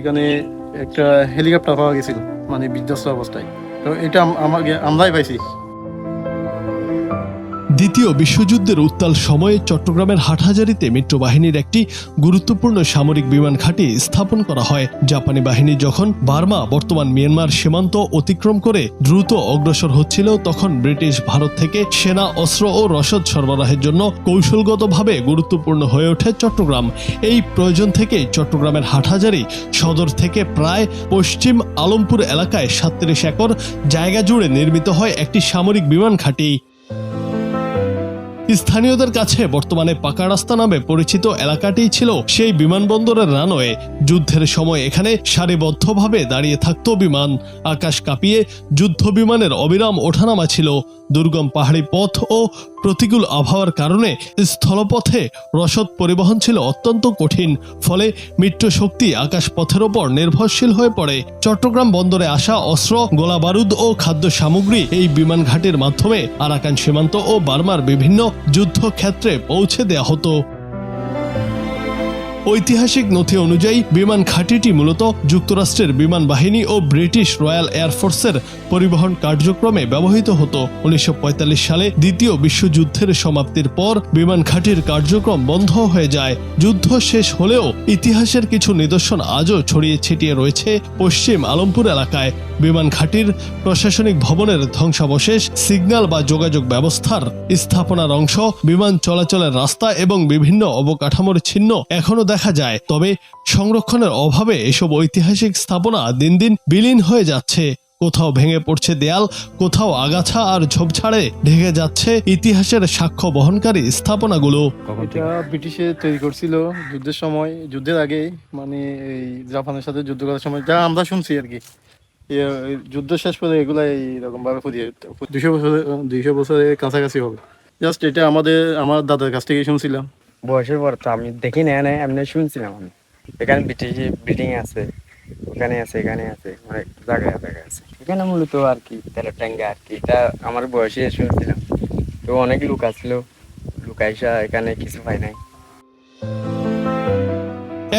ওইখানে একটা হেলিকপ্টার পাওয়া গেছিল, মানে বিধ্বস্ত অবস্থায়। তো এটা আমরাই পাইছি। দ্বিতীয় বিশ্বযুদ্ধের উত্তাল সময়ে চট্টগ্রামের হাটহাজারীতে মিত্রবাহিনীর একটি গুরুত্বপূর্ণ সামরিক বিমান ঘাঁটি স্থাপন করা হয়। জাপানি বাহিনী যখন বার্মা বর্তমান মিয়ানমার সীমান্ত অতিক্রম করে দ্রুত অগ্রসর হচ্ছিল, তখন ব্রিটিশ ভারত থেকে সেনা অস্ত্র ও রসদ সরবরাহের জন্য কৌশলগতভাবে গুরুত্বপূর্ণ হয়ে ওঠে চট্টগ্রাম। এই প্রয়োজন থেকে চট্টগ্রামের হাটহাজারী সদর থেকে প্রায় পশ্চিম আলমপুর এলাকায় ৩৭ একর জায়গা জুড়ে নির্মিত হয় একটি সামরিক বিমান ঘাঁটি। স্থানীয়দের কাছে বর্তমানে পাকা রাস্তা নামে পরিচিত এলাকাটি ছিল সেই বিমানবন্দরের রানওয়ে। যুদ্ধের সময় এখানে সারিবদ্ধভাবে দাঁড়িয়ে থাকত বিমান। আকাশ কাঁপিয়ে যুদ্ধ বিমানের অবিরাম ওঠানামা ছিল। দুর্গম পাহাড়ি পথ ও প্রতিকূল আবহাওয়ার কারণে স্থলপথে রসদ পরিবহন ছিল অত্যন্ত কঠিন। ফলে মিত্রশক্তি আকাশপথের ওপর নির্ভরশীল হয়ে পড়ে। চট্টগ্রাম বন্দরে আসা অস্ত্র, গোলাবারুদ ও খাদ্য সামগ্রী এই বিমান ঘাটির মাধ্যমে আরাকান সীমান্ত ও বার্মার বিভিন্ন যুদ্ধক্ষেত্রে পৌঁছে দেয়া হতো। ঐতিহাসিক নথি অনুযায়ী বিমান ঘাঁটিটি মূলত যুক্তরাষ্ট্রের বিমান বাহিনী ও ব্রিটিশ রয়্যাল এয়ারফোর্সের পরিবহন কার্যক্রমে ব্যবহৃত হতো। ১৯৪৫ সালে দ্বিতীয় বিশ্বযুদ্ধের সমাপ্তির পর বিমান ঘাঁটির কার্যক্রম বন্ধ হয়ে যায়। যুদ্ধ শেষ হলেও ইতিহাসের কিছু নিদর্শন আজও ছড়িয়ে ছিটিয়ে রয়েছে পশ্চিম আলমপুর এলাকায়। বিমান ঘাঁটির প্রশাসনিক ভবনের ধ্বংসাবশেষ, সিগন্যাল বা যোগাযোগ ব্যবস্থার স্থাপনার অংশ, বিমান চলাচলের রাস্তা এবং বিভিন্ন অবকাঠামোর চিহ্ন এখনো দেখা যায়। তবে সংরক্ষণের অভাবে এসব ঐতিহাসিক স্থাপনা দিন দিন বিলীন হয়ে যাচ্ছে। কোথাও ভেঙে পড়ছে দেয়াল, কোথাও আগাছা আর ঝোপঝাড়ে ঢেকে যাচ্ছে ইতিহাসের সাক্ষ্য বহনকারী স্থাপনাগুলো। এটা ব্রিটিশে তৈরি করছিল যুদ্ধের সময়, যুদ্ধের আগে, মানে এই জাপানের সাথে যুদ্ধ করার সময়, যা আমরা শুনছি আর কি। যুদ্ধ শেষ করে এগুলা এইরকম ভাবে 200 বছরের কাছাকাছি হবে। জাস্ট এটা আমার দাদার কাছ থেকে শুনছিলাম। বয়সের পর তো আমি দেখি না, এমনি শুনছিলাম আমি। এখানে বিল্ডিং আছে, এখানে আছে, এখানে আছে, অনেক জায়গায় আছে। এখানে মূলত আর কি তেলের ট্যাঙ্গা আর কি, এটা আমার বয়সে শুনছিলাম। তো অনেক লোক আসলো, লোক আইসা এখানে কিছু পাই নাই।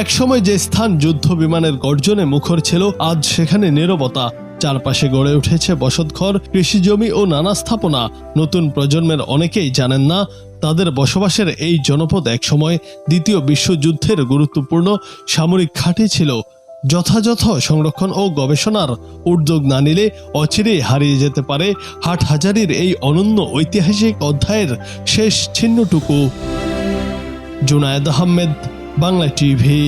একসময় যে স্থান যুদ্ধ বিমানের গর্জনে মুখর ছিল, আজ সেখানে নীরবতা। চারপাশে গড়ে উঠেছে বসতঘর, কৃষিজমি ও নানা স্থাপনা। নতুন প্রজন্মের অনেকেই জানেন না তাদের বসবাসের এই জনপদ একসময় দ্বিতীয় বিশ্বযুদ্ধের গুরুত্বপূর্ণ সামরিক ঘাঁটি ছিল। যথাযথ সংরক্ষণ ও গবেষণার উদ্যোগ না নিলে অচিরেই হারিয়ে যেতে পারে হাটহাজারীর এই অনন্য ঐতিহাসিক অধ্যায়ের শেষ চিহ্নটুকু। জুনায়েদ আহমেদ, বাংলা টিভি।